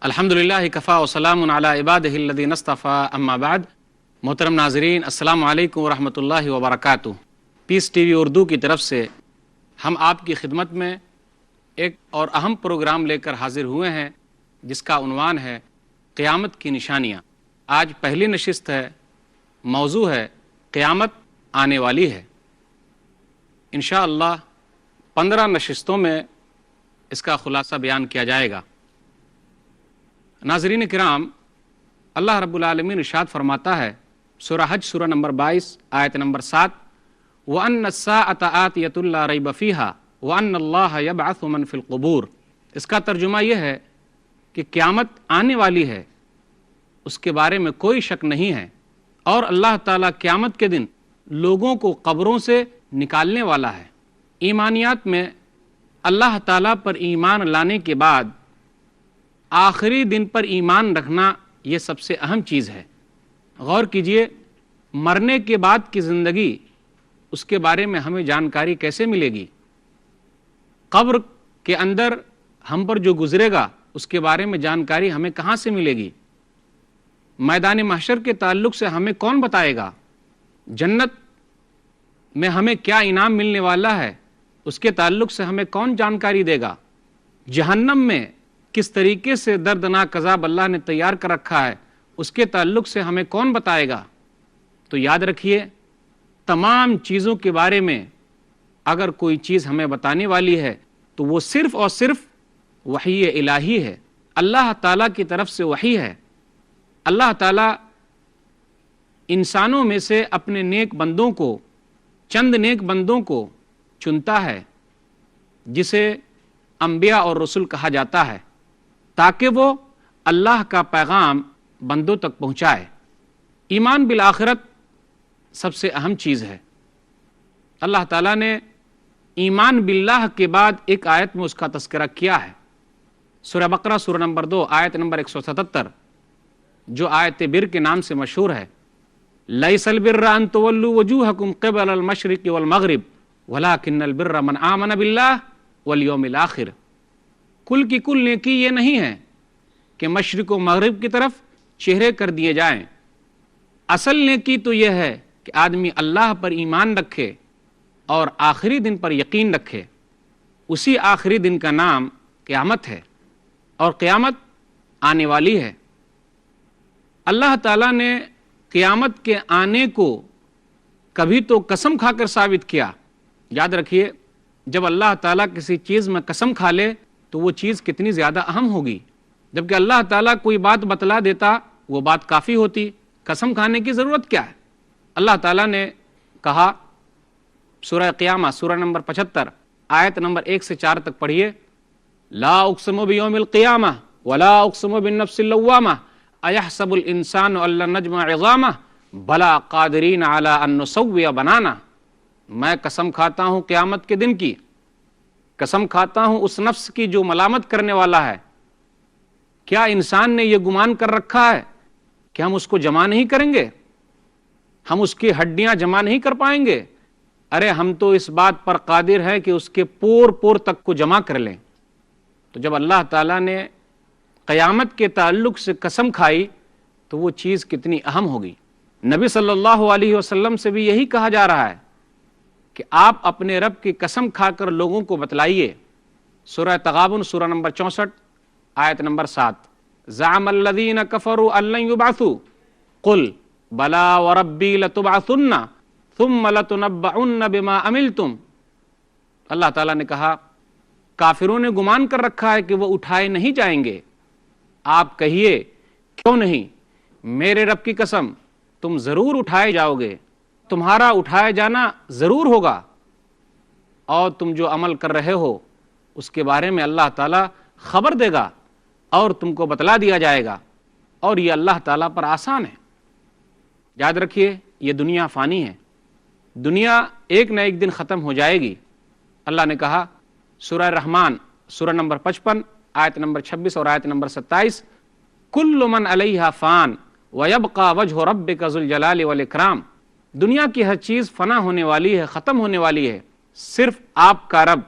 الحمدللہ کفا وسلام علی عبادہ الذین اصطفیٰ اما بعد۔ محترم ناظرین، السلام علیکم ورحمۃ اللہ وبرکاتہ۔ پیس ٹی وی اردو کی طرف سے ہم آپ کی خدمت میں ایک اور اہم پروگرام لے کر حاضر ہوئے ہیں جس کا عنوان ہے قیامت کی نشانیاں۔ آج پہلی نشست ہے، موضوع ہے قیامت آنے والی ہے۔ انشاءاللہ 15 نشستوں میں اس کا خلاصہ بیان کیا جائے گا۔ ناظرین کرام، اللہ رب العالمین ارشاد فرماتا ہے سورہ حج سورہ نمبر 22 آیت نمبر 7، وَأَنَّ السَّاعَةَ آتِيَةٌ لَا رَيْبَ فِيهَا وَأَنَّ اللَّهَ يَبْعَثُ مَن فِي الْقُبُورِ۔ اس کا ترجمہ یہ ہے کہ قیامت آنے والی ہے، اس کے بارے میں کوئی شک نہیں ہے، اور اللہ تعالیٰ قیامت کے دن لوگوں کو قبروں سے نکالنے والا ہے۔ ایمانیات میں اللہ تعالیٰ پر ایمان لانے کے بعد آخری دن پر ایمان رکھنا یہ سب سے اہم چیز ہے۔ غور کیجئے، مرنے کے بعد کی زندگی، اس کے بارے میں ہمیں جانکاری کیسے ملے گی؟ قبر کے اندر ہم پر جو گزرے گا اس کے بارے میں جانکاری ہمیں کہاں سے ملے گی؟ میدان محشر کے تعلق سے ہمیں کون بتائے گا؟ جنت میں ہمیں کیا انعام ملنے والا ہے اس کے تعلق سے ہمیں کون جانکاری دے گا؟ جہنم میں کس طریقے سے دردناک عذاب اللہ نے تیار کر رکھا ہے اس کے تعلق سے ہمیں کون بتائے گا؟ تو یاد رکھیے، تمام چیزوں کے بارے میں اگر کوئی چیز ہمیں بتانے والی ہے تو وہ صرف اور صرف وحی الہی ہے، اللہ تعالیٰ کی طرف سے وحی ہے۔ اللہ تعالیٰ انسانوں میں سے اپنے نیک بندوں کو، چند نیک بندوں کو چنتا ہے جسے انبیاء اور رسول کہا جاتا ہے، تاکہ وہ اللہ کا پیغام بندوں تک پہنچائے۔ ایمان بالآخرت سب سے اہم چیز ہے۔ اللہ تعالیٰ نے ایمان باللہ کے بعد ایک آیت میں اس کا تذکرہ کیا ہے، سورہ بقرہ سورہ نمبر 2 آیت نمبر 177، جو آیت بر کے نام سے مشہور ہے۔ لیس البر ان تولوا وجوہکم قبل المشرق والمغرب ولکن البر من آمن باللہ والیوم الآخر۔ کل کی کل نیکی یہ نہیں ہے کہ مشرق و مغرب کی طرف چہرے کر دیے جائیں، اصل نیکی تو یہ ہے کہ آدمی اللہ پر ایمان رکھے اور آخری دن پر یقین رکھے۔ اسی آخری دن کا نام قیامت ہے، اور قیامت آنے والی ہے۔ اللہ تعالیٰ نے قیامت کے آنے کو کبھی تو قسم کھا کر ثابت کیا۔ یاد رکھیے، جب اللہ تعالیٰ کسی چیز میں قسم کھا لے تو وہ چیز کتنی زیادہ اہم ہوگی۔ جبکہ اللہ تعالیٰ کوئی بات بتلا دیتا وہ بات کافی ہوتی، قسم کھانے کی ضرورت کیا ہے؟ اللہ تعالیٰ نے کہا، سورہ قیامہ سورہ نمبر 75 آیت نمبر 1 سے 4 تک پڑھیے، لا اقسم بیوم القیامہ ولا اقسم بالنفس اللوامہ ایحسب الانسان ان لن نجمع عظامہ بلا قادرین علی ان نسوی بنانہ۔ میں قسم کھاتا ہوں قیامت کے دن کی، قسم کھاتا ہوں اس نفس کی جو ملامت کرنے والا ہے۔ کیا انسان نے یہ گمان کر رکھا ہے کہ ہم اس کو جمع نہیں کریں گے، ہم اس کی ہڈیاں جمع نہیں کر پائیں گے؟ ارے ہم تو اس بات پر قادر ہیں کہ اس کے پور پور تک کو جمع کر لیں۔ تو جب اللہ تعالیٰ نے قیامت کے تعلق سے قسم کھائی تو وہ چیز کتنی اہم ہوگی۔ نبی صلی اللہ علیہ وسلم سے بھی یہی کہا جا رہا ہے کہ آپ اپنے رب کی قسم کھا کر لوگوں کو بتلائیے۔ سورہ تغابن سورہ نمبر 64 آیت نمبر 7، زعم الذین کفروا ان لن یبعثوا قل بلا وربی لتبعثن ثم لتنبعن بما عملتم۔ اللہ تعالیٰ نے کہا، کافروں نے گمان کر رکھا ہے کہ وہ اٹھائے نہیں جائیں گے۔ آپ کہیے، کیوں نہیں؟ میرے رب کی قسم، تم ضرور اٹھائے جاؤ گے، تمہارا اٹھائے جانا ضرور ہوگا، اور تم جو عمل کر رہے ہو اس کے بارے میں اللہ تعالیٰ خبر دے گا اور تم کو بتلا دیا جائے گا، اور یہ اللہ تعالیٰ پر آسان ہے۔ یاد رکھیے، یہ دنیا فانی ہے، دنیا ایک نہ ایک دن ختم ہو جائے گی۔ اللہ نے کہا سورہ رحمان سورہ نمبر 55 آیت نمبر 26 اور آیت نمبر 27، کل من علیہا فان ویبقى وجہ ربک ذو الجلال والاکرام۔ دنیا کی ہر چیز فنا ہونے والی ہے، ختم ہونے والی ہے، صرف آپ کا رب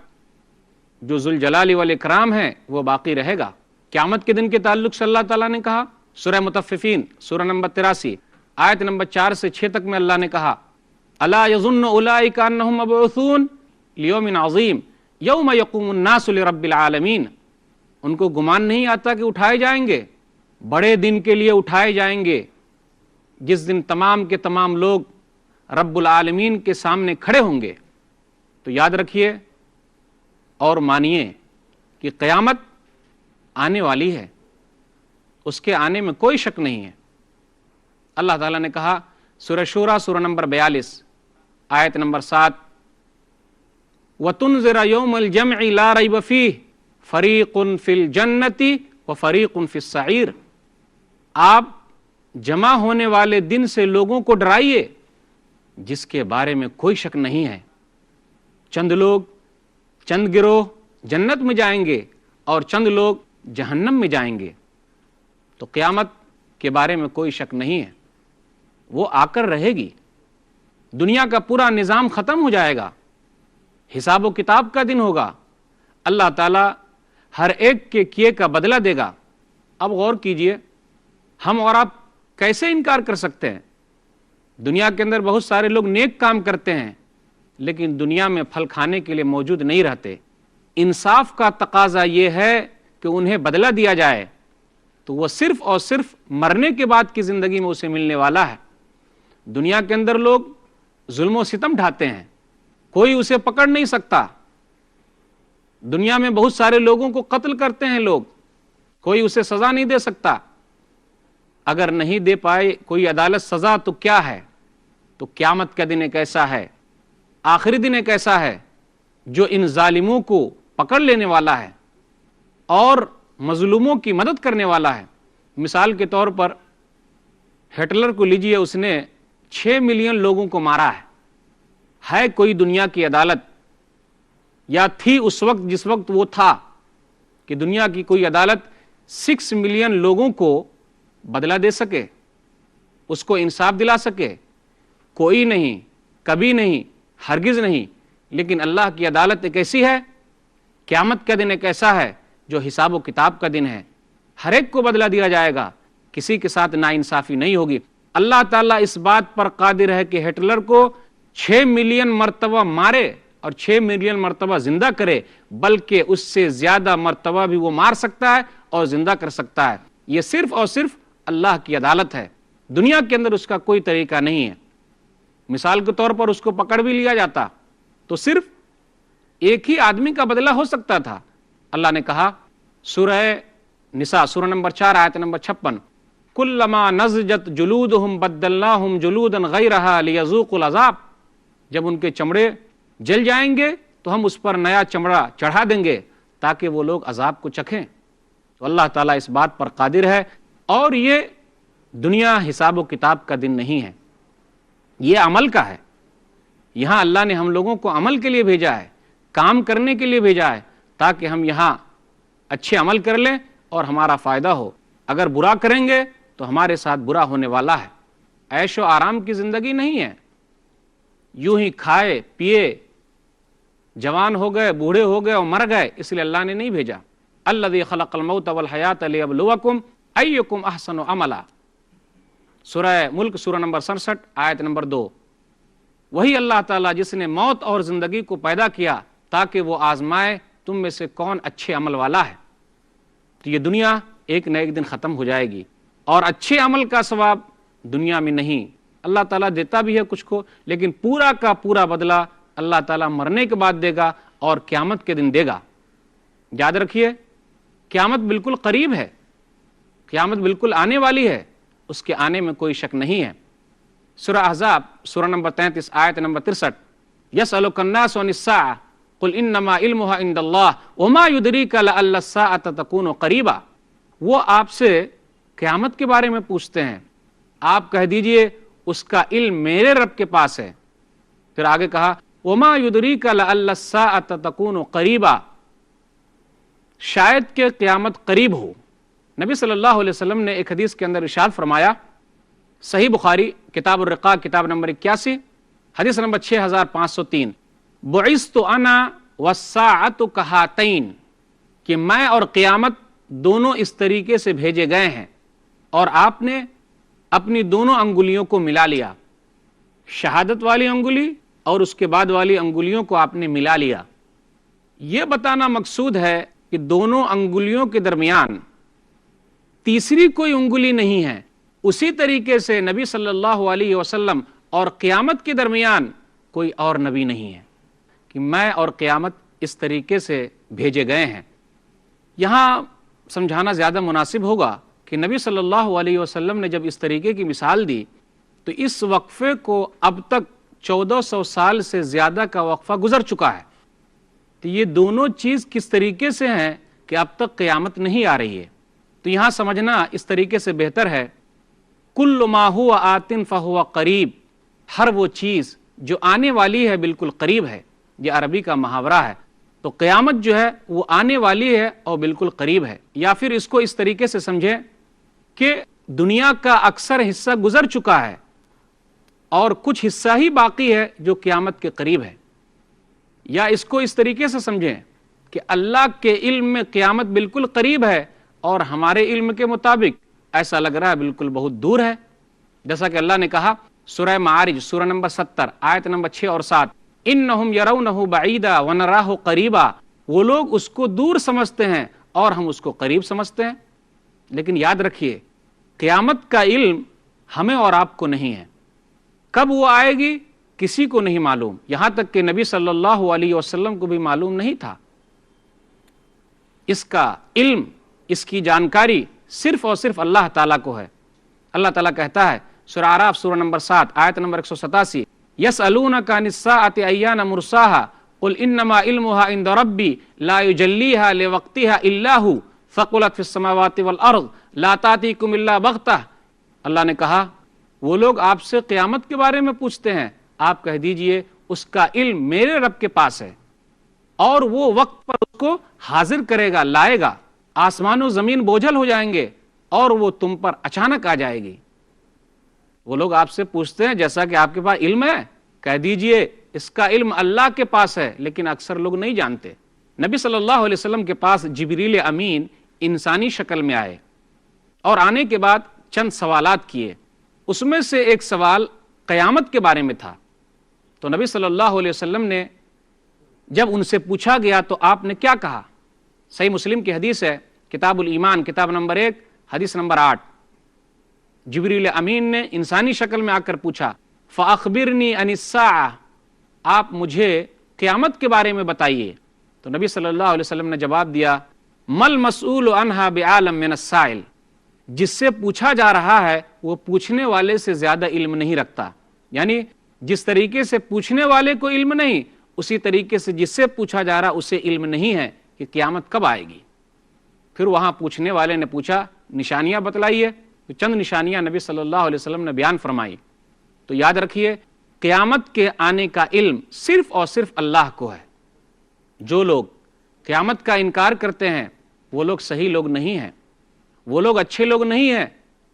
جو ذوالجلال والاکرام ہے وہ باقی رہے گا۔ قیامت کے دن کے تعلق سے اللہ تعالیٰ نے کہا سورہ مطففین سورہ نمبر 83 آیت نمبر 4 سے 6 تک میں اللہ نے کہا الا یظن اولئک انہم مبعوثون لیوم عظیم یوم یقوم الناس لرب العالمین، ان کو گمان نہیں آتا کہ اٹھائے جائیں گے، بڑے دن کے لیے اٹھائے جائیں گے، جس دن تمام کے تمام لوگ رب العالمین کے سامنے کھڑے ہوں گے۔ تو یاد رکھیے اور مانیے کہ قیامت آنے والی ہے، اس کے آنے میں کوئی شک نہیں ہے۔ اللہ تعالیٰ نے کہا سورہ شورى سورہ نمبر 42 آیت نمبر 7 وَتُنذِرَ يَوْمَ الْجَمْعِ لَا رَيْبَ فِيهِ فَرِيقٌ فِي الْجَنَّةِ وَفَرِيقٌ فِي السَّعِيرِ، آپ جمع ہونے والے دن سے لوگوں کو ڈرائیے جس کے بارے میں کوئی شک نہیں ہے، چند لوگ چند گروہ جنت میں جائیں گے اور چند لوگ جہنم میں جائیں گے۔ تو قیامت کے بارے میں کوئی شک نہیں ہے، وہ آ کر رہے گی، دنیا کا پورا نظام ختم ہو جائے گا، حساب و کتاب کا دن ہوگا، اللہ تعالیٰ ہر ایک کے کیے کا بدلہ دے گا۔ اب غور کیجئے، ہم اور آپ کیسے انکار کر سکتے ہیں؟ دنیا کے اندر بہت سارے لوگ نیک کام کرتے ہیں لیکن دنیا میں پھل کھانے کے لیے موجود نہیں رہتے۔ انصاف کا تقاضا یہ ہے کہ انہیں بدلہ دیا جائے، تو وہ صرف اور صرف مرنے کے بعد کی زندگی میں اسے ملنے والا ہے۔ دنیا کے اندر لوگ ظلم و ستم ڈھاتے ہیں، کوئی اسے پکڑ نہیں سکتا۔ دنیا میں بہت سارے لوگوں کو قتل کرتے ہیں لوگ، کوئی اسے سزا نہیں دے سکتا۔ اگر نہیں دے پائے کوئی عدالت سزا تو کیا ہے؟ تو قیامت کا دن ایک ایسا ہے، آخری دن ایک ایسا ہے جو ان ظالموں کو پکڑ لینے والا ہے اور مظلوموں کی مدد کرنے والا ہے۔ مثال کے طور پر ہٹلر کو لیجئے، اس نے 6 ملین لوگوں کو مارا ہے کوئی دنیا کی عدالت یا تھی اس وقت جس وقت وہ تھا کہ دنیا کی کوئی عدالت 6 ملین لوگوں کو بدلہ دے سکے، اس کو انصاف دلا سکے؟ کوئی نہیں، کبھی نہیں، ہرگز نہیں۔ لیکن اللہ کی عدالت ایک ایسی ہے، قیامت کا دن ایک ایسا ہے جو حساب و کتاب کا دن ہے، ہر ایک کو بدلہ دیا جائے گا، کسی کے ساتھ ناانصافی نہیں ہوگی۔ اللہ تعالیٰ اس بات پر قادر ہے کہ ہٹلر کو 6 ملین مرتبہ مارے اور 6 ملین مرتبہ زندہ کرے، بلکہ اس سے زیادہ مرتبہ بھی وہ مار سکتا ہے اور زندہ کر سکتا ہے۔ یہ صرف اور صرف اللہ کی عدالت ہے، دنیا کے اندر اس کا کوئی طریقہ نہیں ہے۔ مثال کے طور پر اس کو پکڑ بھی لیا جاتا تو صرف ایک ہی آدمی کا بدلہ ہو سکتا تھا۔ اللہ نے کہا سورہ نساء سورہ نمبر 4 آیت نمبر 56 کلما نضجت جلودہم بدلناہم جلودا غیرہا لیذوقوا العذاب، جب ان کے چمڑے جل جائیں گے تو ہم اس پر نیا چمڑا چڑھا دیں گے تاکہ وہ لوگ عذاب کو چکھیں۔ تو اللہ تعالیٰ اس بات پر قادر ہے، اور یہ دنیا حساب و کتاب کا دن نہیں ہے، یہ عمل کا ہے۔ یہاں اللہ نے ہم لوگوں کو عمل کے لیے بھیجا ہے، کام کرنے کے لیے بھیجا ہے، تاکہ ہم یہاں اچھے عمل کر لیں اور ہمارا فائدہ ہو۔ اگر برا کریں گے تو ہمارے ساتھ برا ہونے والا ہے۔ عیش و آرام کی زندگی نہیں ہے، یوں ہی کھائے پیے جوان ہو گئے، بوڑھے ہو گئے اور مر گئے، اس لیے اللہ نے نہیں بھیجا۔ الذی خلق الموت والحیات لیبلوکم ایکم احسن عملا، سورہ ملک سورہ نمبر 67 آیت نمبر 2۔ وہی اللہ تعالیٰ جس نے موت اور زندگی کو پیدا کیا تاکہ وہ آزمائے تم میں سے کون اچھے عمل والا ہے۔ تو یہ دنیا ایک نہ ایک دن ختم ہو جائے گی، اور اچھے عمل کا ثواب دنیا میں نہیں، اللہ تعالیٰ دیتا بھی ہے کچھ کو، لیکن پورا کا پورا بدلہ اللہ تعالیٰ مرنے کے بعد دے گا اور قیامت کے دن دے گا۔ یاد رکھیے قیامت بالکل قریب ہے، قیامت بالکل آنے والی ہے، اس کے آنے میں کوئی شک نہیں ہے۔ سورہ احزاب سورہ نمبر 33 آیت نمبر 63 یسألک الناس عن الساعة قل انما علمها عند الله وما يدریک لعل الساعة تکون قریبا، وہ آپ سے قیامت کے بارے میں پوچھتے ہیں، آپ کہہ دیجئے اس کا علم میرے رب کے پاس ہے۔ پھر آگے کہا وما يدریک لعل الساعة تکون قریبا، شاید کہ قیامت قریب ہو۔ نبی صلی اللہ علیہ وسلم نے ایک حدیث کے اندر ارشاد فرمایا، صحیح بخاری کتاب الرقاق کتاب نمبر 81 حدیث نمبر 6503 بعثت انا والساعۃ کہاتین، کہ میں اور قیامت دونوں اس طریقے سے بھیجے گئے ہیں اور آپ نے اپنی دونوں انگلیوں کو ملا لیا، شہادت والی انگلی اور اس کے بعد والی انگلیوں کو آپ نے ملا لیا۔ یہ بتانا مقصود ہے کہ دونوں انگلیوں کے درمیان تیسری کوئی انگلی نہیں ہے۔ اسی طریقے سے نبی صلی اللہ علیہ وسلم اور قیامت کے درمیان کوئی اور نبی نہیں ہے کہ میں اور قیامت اس طریقے سے بھیجے گئے ہیں۔ یہاں سمجھانا زیادہ مناسب ہوگا کہ نبی صلی اللہ علیہ وسلم نے جب اس طریقے کی مثال دی تو اس وقفے کو اب تک 1400 سال سے زیادہ کا وقفہ گزر چکا ہے، تو یہ دونوں چیز کس طریقے سے ہیں کہ اب تک قیامت نہیں آ رہی ہے۔ تو یہاں سمجھنا اس طریقے سے بہتر ہے، کل ما هو آت فهو قریب، ہر وہ چیز جو آنے والی ہے بالکل قریب ہے۔ یہ عربی کا محاورہ ہے۔ تو قیامت جو ہے وہ آنے والی ہے اور بالکل قریب ہے۔ یا پھر اس کو اس طریقے سے سمجھیں کہ دنیا کا اکثر حصہ گزر چکا ہے اور کچھ حصہ ہی باقی ہے جو قیامت کے قریب ہے۔ یا اس کو اس طریقے سے سمجھیں کہ اللہ کے علم میں قیامت بالکل قریب ہے اور ہمارے علم کے مطابق ایسا لگ رہا ہے بالکل بہت دور ہے، جیسا کہ اللہ نے کہا سورہ معارج سورہ نمبر 70 آیت نمبر 6 اور 7، انہم یرونہ بعیدا ونراہ قریبا، وہ لوگ اس کو دور سمجھتے ہیں اور ہم اس کو قریب سمجھتے ہیں۔ لیکن یاد رکھیے قیامت کا علم ہمیں اور آپ کو نہیں ہے، کب وہ آئے گی کسی کو نہیں معلوم، یہاں تک کہ نبی صلی اللہ علیہ وسلم کو بھی معلوم نہیں تھا۔ اس کا علم، اس کی جانکاری صرف اور صرف اللہ تعالیٰ کو ہے۔ اللہ تعالیٰ کہتا ہے سورہ اعراف سورہ نمبر 7 آیت نمبر 187، یسألونک عن الساعۃ ایان مرساها قل انما علمها عند ربی لا یجلیها لوقتها الا هو ثقلت فی السماوات والارض لا تأتیکم الا بغتہ۔ اللہ نے کہا وہ لوگ آپ سے قیامت کے بارے میں پوچھتے ہیں، آپ کہہ دیجئے اس کا علم میرے رب کے پاس ہے اور وہ وقت پر اس کو حاضر کرے گا، لائے گا، آسمان و زمین بوجھل ہو جائیں گے اور وہ تم پر اچانک آ جائے گی۔ وہ لوگ آپ سے پوچھتے ہیں جیسا کہ آپ کے پاس علم ہے، کہہ دیجئے اس کا علم اللہ کے پاس ہے، لیکن اکثر لوگ نہیں جانتے۔ نبی صلی اللہ علیہ وسلم کے پاس جبریل امین انسانی شکل میں آئے اور آنے کے بعد چند سوالات کیے، اس میں سے ایک سوال قیامت کے بارے میں تھا۔ تو نبی صلی اللہ علیہ وسلم نے جب ان سے پوچھا گیا تو آپ نے کیا کہا؟ صحیح مسلم کی حدیث ہے، کتاب الایمان کتاب نمبر 1 حدیث نمبر 8، جبریل امین نے انسانی شکل میں آ کر پوچھا فَأَخْبِرْنِي عَنِ السَّاعَةِ، آپ مجھے قیامت کے بارے میں بتائیے۔ تو نبی صلی اللہ علیہ وسلم نے جواب دیا مَل مَسْئُولُ عَنْهَا بِعَالَم مِّنَ السَّائِلِ، جس سے پوچھا جا رہا ہے وہ پوچھنے والے سے زیادہ علم نہیں رکھتا، یعنی جس طریقے سے پوچھنے والے کو علم نہیں، اسی طریقے سے جس سے پوچھا جا رہا اسے علم نہیں ہے کہ قیامت کب آئے گی۔ پھر وہاں پوچھنے والے نے پوچھا نشانیاں بتلائیے، تو چند نشانیاں نبی صلی اللہ علیہ وسلم نے بیان فرمائی۔ تو یاد رکھیے قیامت کے آنے کا علم صرف اور صرف اللہ کو ہے۔ جو لوگ قیامت کا انکار کرتے ہیں وہ لوگ صحیح لوگ نہیں ہیں، وہ لوگ اچھے لوگ نہیں ہیں،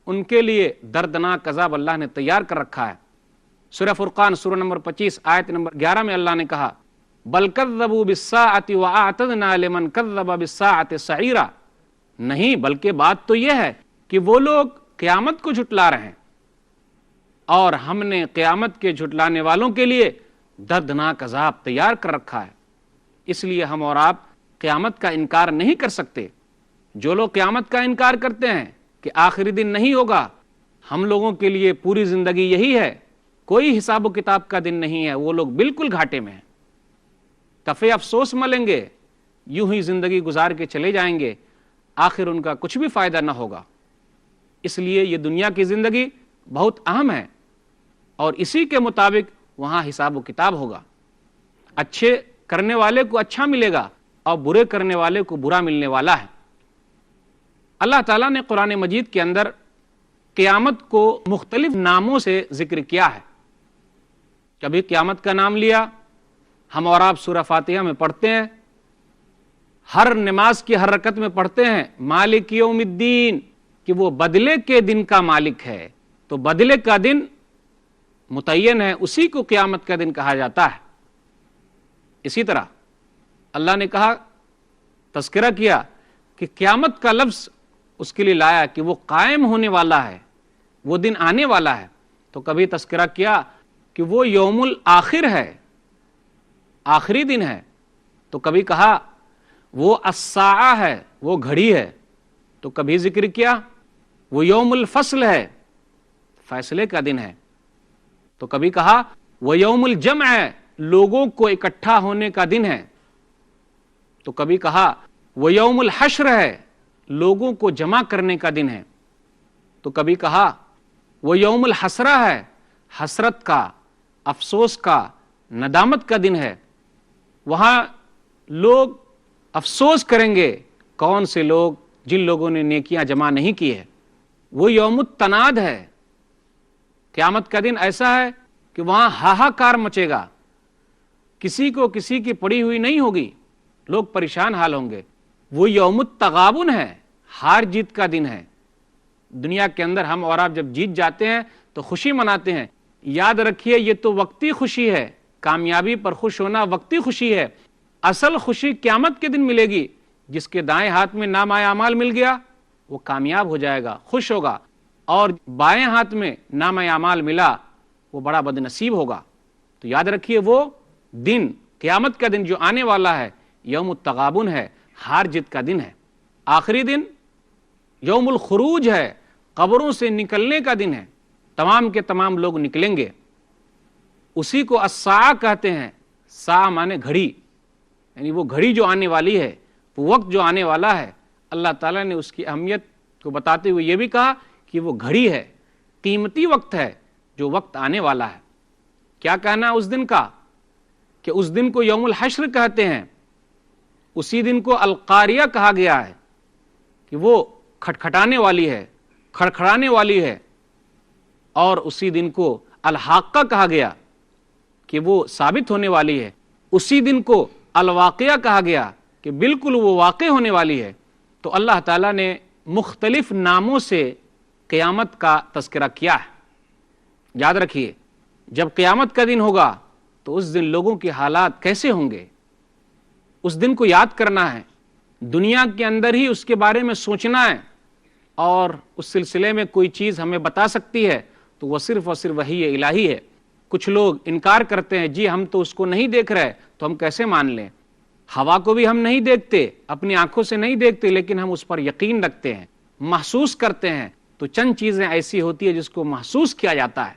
ان کے لیے دردناک عذاب اللہ نے تیار کر رکھا ہے۔ سورہ فرقان سورہ نمبر 25 آیت نمبر 11 میں اللہ نے کہا بل کذبوا بالساعة واعتدنا لمن کذب بالساعة سعیرا، نہیں بلکہ بات تو یہ ہے کہ وہ لوگ قیامت کو جھٹلا رہے ہیں اور ہم نے قیامت کے جھٹلانے والوں کے لیے دردناک عذاب تیار کر رکھا ہے۔ اس لیے ہم اور آپ قیامت کا انکار نہیں کر سکتے۔ جو لوگ قیامت کا انکار کرتے ہیں کہ آخری دن نہیں ہوگا، ہم لوگوں کے لیے پوری زندگی یہی ہے، کوئی حساب و کتاب کا دن نہیں ہے، وہ لوگ بالکل گھاٹے میں ہیں، کفے افسوس ملیں گے، یوں ہی زندگی گزار کے چلے جائیں گے، آخر ان کا کچھ بھی فائدہ نہ ہوگا۔ اس لیے یہ دنیا کی زندگی بہت اہم ہے اور اسی کے مطابق وہاں حساب و کتاب ہوگا۔ اچھے کرنے والے کو اچھا ملے گا اور برے کرنے والے کو برا ملنے والا ہے۔ اللہ تعالیٰ نے قرآن مجید کے اندر قیامت کو مختلف ناموں سے ذکر کیا ہے۔ کبھی قیامت کا نام لیا، ہم اور آپ سورہ فاتحہ میں پڑھتے ہیں، ہر نماز کی ہر رکعت میں پڑھتے ہیں مالک یوم الدین، کہ وہ بدلے کے دن کا مالک ہے۔ تو بدلے کا دن متعین ہے، اسی کو قیامت کا دن کہا جاتا ہے۔ اسی طرح اللہ نے کہا، تذکرہ کیا کہ قیامت کا لفظ اس کے لیے لایا کہ وہ قائم ہونے والا ہے، وہ دن آنے والا ہے، تو کبھی تذکرہ کیا کہ وہ یوم الآخر ہے، آخری دن ہے، تو کبھی کہا وہ الساعہ ہے، وہ گھڑی ہے، تو کبھی ذکر کیا وہ یوم الفصل ہے، فیصلے کا دن ہے، تو کبھی کہا وہ یوم الجمع ہے، لوگوں کو اکٹھا ہونے کا دن ہے، تو کبھی کہا وہ یوم الحشر ہے، لوگوں کو جمع کرنے کا دن ہے، تو کبھی کہا وہ یوم الحسرہ ہے، حسرت کا، افسوس کا، ندامت کا دن ہے، وہاں لوگ افسوس کریں گے، کون سے لوگ؟ جن لوگوں نے نیکیاں جمع نہیں کی ہے۔ وہ یوم التناد ہے، قیامت کا دن ایسا ہے کہ وہاں ہاہاکار مچے گا، کسی کو کسی کی پڑی ہوئی نہیں ہوگی، لوگ پریشان حال ہوں گے۔ وہ یوم التغابن ہے، ہار جیت کا دن ہے۔ دنیا کے اندر ہم اور آپ جب جیت جاتے ہیں تو خوشی مناتے ہیں، یاد رکھیے یہ تو وقتی خوشی ہے، کامیابی پر خوش ہونا وقتی خوشی ہے، اصل خوشی قیامت کے دن ملے گی۔ جس کے دائیں ہاتھ میں نامہ اعمال مل گیا وہ کامیاب ہو جائے گا، خوش ہوگا، اور بائیں ہاتھ میں نامہ اعمال ملا وہ بڑا بد نصیب ہوگا۔ تو یاد رکھیے وہ دن، قیامت کا دن جو آنے والا ہے، یوم التغابن ہے، ہار جیت کا دن ہے۔ آخری دن یوم الخروج ہے، قبروں سے نکلنے کا دن ہے، تمام کے تمام لوگ نکلیں گے، اسی کو الساعہ کہتے ہیں۔ ساعہ مانے گھڑی، یعنی وہ گھڑی جو آنے والی ہے، وہ وقت جو آنے والا ہے، اللہ تعالیٰ نے اس کی اہمیت کو بتاتے ہوئے یہ بھی کہا کہ وہ گھڑی ہے، قیمتی وقت ہے جو وقت آنے والا ہے۔ کیا کہنا اس دن کا؟ کہ اس دن کو یوم الحشر کہتے ہیں، اسی دن کو القاریہ کہا گیا ہے کہ وہ کھٹکھٹانے والی ہے، کھڑکھڑانے والی ہے، اور اسی دن کو الحاقہ کہا گیا کہ وہ ثابت ہونے والی ہے، اسی دن کو الواقعہ کہا گیا کہ بالکل وہ واقع ہونے والی ہے۔ تو اللہ تعالیٰ نے مختلف ناموں سے قیامت کا تذکرہ کیا ہے۔ یاد رکھیے جب قیامت کا دن ہوگا تو اس دن لوگوں کے حالات کیسے ہوں گے، اس دن کو یاد کرنا ہے، دنیا کے اندر ہی اس کے بارے میں سوچنا ہے، اور اس سلسلے میں کوئی چیز ہمیں بتا سکتی ہے تو وہ صرف اور صرف وحی الہی ہے۔ کچھ لوگ انکار کرتے ہیں، جی ہم تو اس کو نہیں دیکھ رہے تو ہم کیسے مان لیں؟ ہوا کو بھی ہم نہیں دیکھتے، اپنی آنکھوں سے نہیں دیکھتے، لیکن ہم اس پر یقین رکھتے ہیں، محسوس کرتے ہیں۔ تو چند چیزیں ایسی ہوتی ہیں جس کو محسوس کیا جاتا ہے۔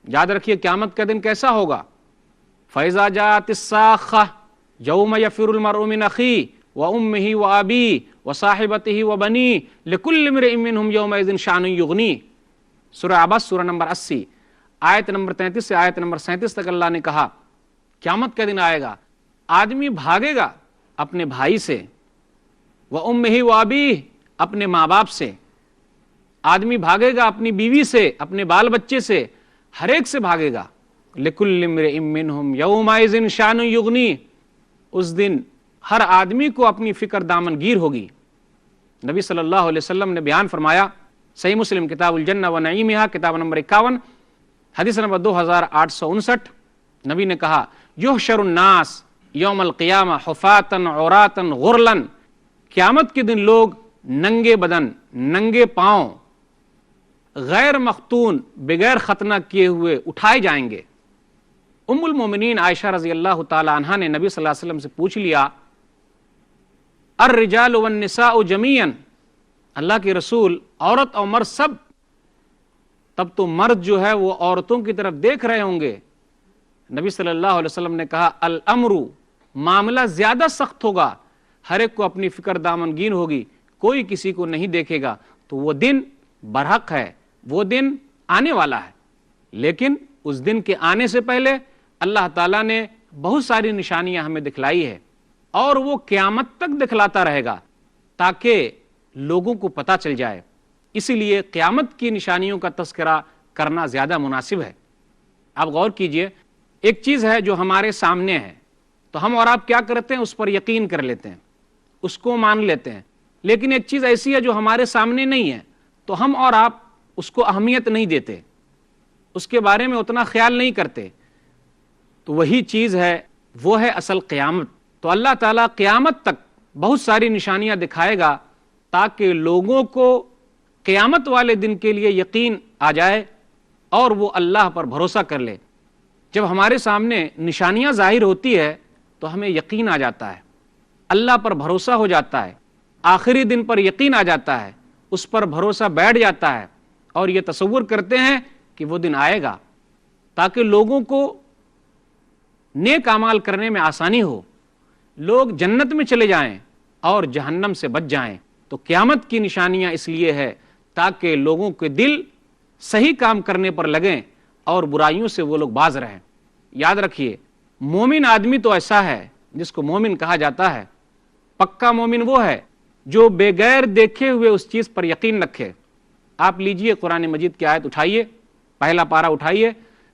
یاد رکھیے قیامت کا دن کیسا ہوگا۔ فَإِذَا جَاءَتِ الصَّاخَّةُ يَوْمَ يَفِرُّ الْمَرْءُ مِنْ أَخِيهِ وَأُمِّهِ وَأَبِيهِ وَصَاحِبَتِهِ وَبَنِيهِ لِكُلِّ امْرِئٍ مِّنْهُمْ يَوْمَئِذٍ شَأْنٌ يُغْنِيهِ۔ سورہ عبس سورہ نمبر 80 آیت نمبر 33 سے آیت نمبر 37 تک اللہ نے کہا قیامت کا دن آئے گا، آدمی بھاگے گا اپنے بھائی سے، وَأُمِّهِ وَأَبِيهِ اپنے ماں باپ سے، آدمی بھاگے گا اپنی بیوی سے، اپنے بال بچے سے، ہر ایک سے بھاگے گا۔ لِكُلِّ امْرِئٍ مِّنْهُمْ يَوْمَئِذٍ شَأْنٌ يُغْنِيهِ اس دن ہر آدمی کو اپنی فکر دامن گیر ہوگی۔ نبی صلی اللہ علیہ وسلم نے بیان فرمایا، صحیح مسلم کتاب الجنہ و نعیمہا کتاب نمبر 51 حدیث نمبر 2859، نبی نے کہا یحشر الناس یوم القیامہ حفاتن عوراتن غرلن، قیامت کے دن لوگ ننگے بدن، ننگے پاؤں، غیر مختون، بغیر ختنہ کیے ہوئے اٹھائے جائیں گے۔ ام المومنین عائشہ رضی اللہ تعالی عنہا نے نبی صلی اللہ علیہ وسلم سے پوچھ لیا، الرجال والنساء جمیعا، اللہ کے رسول عورت اور مرد سب؟ تب تو مرد جو ہے وہ عورتوں کی طرف دیکھ رہے ہوں گے۔ نبی صلی اللہ علیہ وسلم نے کہا الامر، معاملہ زیادہ سخت ہوگا، ہر ایک کو اپنی فکر دامن گیر ہوگی، کوئی کسی کو نہیں دیکھے گا۔ تو وہ دن برحق ہے، وہ دن آنے والا ہے، لیکن اس دن کے آنے سے پہلے اللہ تعالیٰ نے بہت ساری نشانیاں ہمیں دکھلائی ہے، اور وہ قیامت تک دکھلاتا رہے گا تاکہ لوگوں کو پتہ چل جائے۔ اسی لیے قیامت کی نشانیوں کا تذکرہ کرنا زیادہ مناسب ہے۔ آپ غور کیجئے، ایک چیز ہے جو ہمارے سامنے ہے تو ہم اور آپ کیا کرتے ہیں؟ اس پر یقین کر لیتے ہیں، اس کو مان لیتے ہیں۔ لیکن ایک چیز ایسی ہے جو ہمارے سامنے نہیں ہے تو ہم اور آپ اس کو اہمیت نہیں دیتے، اس کے بارے میں اتنا خیال نہیں کرتے۔ تو وہی چیز ہے، وہ ہے اصل قیامت۔ تو اللہ تعالیٰ قیامت تک بہت ساری نشانیاں دکھائے گا تاکہ لوگوں کو قیامت والے دن کے لیے یقین آ جائے اور وہ اللہ پر بھروسہ کر لے۔ جب ہمارے سامنے نشانیاں ظاہر ہوتی ہے تو ہمیں یقین آ جاتا ہے، اللہ پر بھروسہ ہو جاتا ہے، آخری دن پر یقین آ جاتا ہے، اس پر بھروسہ بیٹھ جاتا ہے اور یہ تصور کرتے ہیں کہ وہ دن آئے گا تاکہ لوگوں کو نیک اعمال کرنے میں آسانی ہو، لوگ جنت میں چلے جائیں اور جہنم سے بچ جائیں۔ تو قیامت کی نشانیاں اس لیے ہے تاکہ لوگوں کے دل صحیح کام کرنے پر لگیں اور برائیوں سے وہ لوگ باز رہیں۔ یاد رکھیے، مومن آدمی تو ایسا ہے جس کو مومن کہا جاتا ہے۔ پکا مومن وہ ہے جو بغیر دیکھے ہوئے اس چیز پر یقین رکھے۔ آپ لیجئے قرآن مجید کی آیت اٹھائیے، پہلا پارہ اٹھائیے،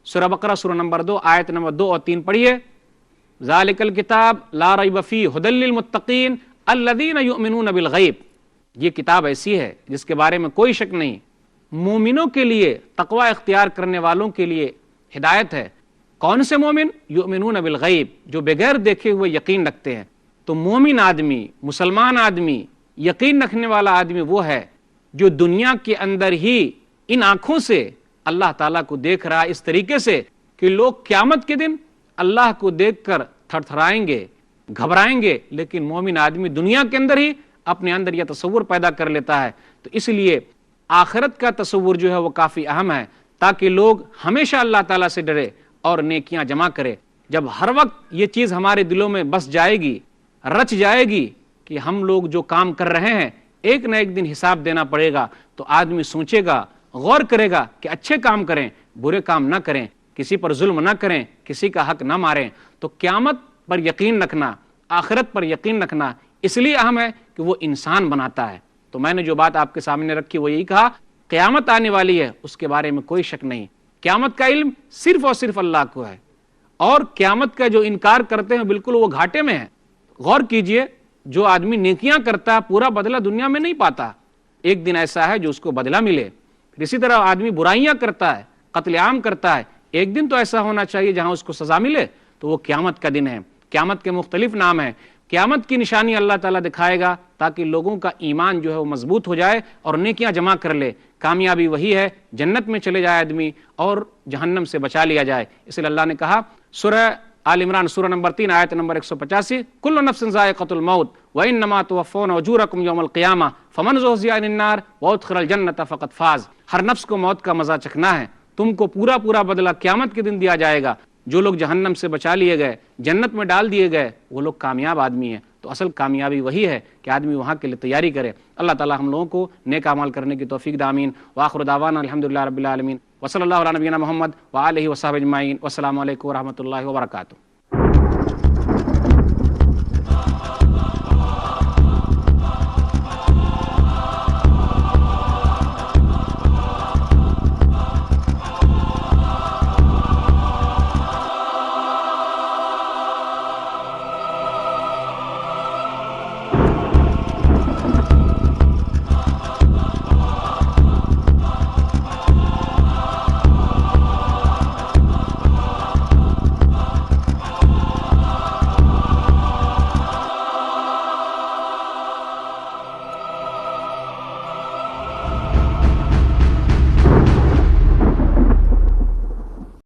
سورہ بقرہ سورہ نمبر 2 آیت نمبر 2 اور 3 پڑھیے۔ ذالک الکتاب لا ریب فیہ ھدی للمتقین الذین یؤمنون بالغیب۔ یہ کتاب ایسی ہے جس کے بارے میں کوئی شک نہیں، مومنوں کے لیے، تقوی اختیار کرنے والوں کے لیے ہدایت ہے۔ کون سے مومن؟ یؤمنون بالغیب، جو بغیر دیکھے ہوئے یقین رکھتے ہیں۔ تو مومن آدمی، مسلمان آدمی، یقین رکھنے والا آدمی وہ ہے جو دنیا کے اندر ہی ان آنکھوں سے اللہ تعالیٰ کو دیکھ رہا ہے، اس طریقے سے کہ لوگ قیامت کے دن اللہ کو دیکھ کر تھر تھرائیں گے، گھبرائیں گے، لیکن مومن آدمی دنیا کے اندر ہی اپنے اندر یہ تصور پیدا کر لیتا ہے۔ تو اس لیے آخرت کا تصور جو ہے وہ کافی اہم ہے تاکہ لوگ ہمیشہ اللہ تعالیٰ سے ڈرے اور نیکیاں جمع کرے۔ جب ہر وقت یہ چیز ہمارے دلوں میں بس جائے گی، رچ جائے گی کہ ہم لوگ جو کام کر رہے ہیں ایک نہ ایک دن حساب دینا پڑے گا، تو آدمی سوچے گا، غور کرے گا کہ اچھے کام کریں، برے کام نہ کریں، کسی پر ظلم نہ کریں، کسی کا حق نہ ماریں۔ تو قیامت پر یقین رکھنا، آخرت پر یقین رکھنا اس لیے اہم ہے کہ وہ انسان بناتا ہے۔ تو میں نے جو بات آپ کے سامنے رکھی وہ یہی کہا، قیامت آنے والی ہے، اس کے بارے میں کوئی شک نہیں۔ قیامت کا علم صرف اور صرف اللہ کو ہے، اور قیامت کا جو انکار کرتے ہیں بالکل وہ گھاٹے میں ہے۔ غور کیجئے، جو آدمی نیکیاں کرتا ہے پورا بدلہ دنیا میں نہیں پاتا، ایک دن ایسا ہے جو اس کو بدلہ ملے۔ اسی طرح آدمی برائیاں کرتا ہے، قتل عام کرتا ہے، ایک دن تو ایسا ہونا چاہیے جہاں اس کو سزا ملے، تو وہ قیامت کا دن ہے۔ قیامت کے مختلف نام ہیں، قیامت کی نشانی اللہ تعالیٰ دکھائے گا تاکہ لوگوں کا ایمان جو ہے وہ مضبوط ہو جائے اور نیکیاں جمع کر لے۔ کامیابی وہی ہے، جنت میں چلے جائے آدمی اور جہنم سے بچا لیا جائے۔ اس لیے اللہ نے کہا سورہ آل عمران سورہ نمبر 3 آیت نمبر 185، کل نفس ذائقۃ الموت وانما توفون اجورکم یوم القیامہ فمن زحزح عن النار وادخل الجنۃ فقد فاز۔ ہر نفس کو موت کا مزہ چکھنا ہے، تم کو پورا پورا بدلہ قیامت کے دن دیا جائے گا۔ جو لوگ جہنم سے بچا لیے گئے، جنت میں ڈال دیے گئے، وہ لوگ کامیاب آدمی ہیں۔ تو اصل کامیابی وہی ہے کہ آدمی وہاں کے لیے تیاری کرے۔ اللہ تعالی ہم لوگوں کو نیک اعمال کرنے کی توفیق دے، آمین۔ وآخر دعوانا الحمدللہ رب العالمین، وصلی اللہ علی نبینا محمد وآلہ وصحبہ اجمعین، والسلام علیکم ورحمۃ اللہ وبرکاتہ۔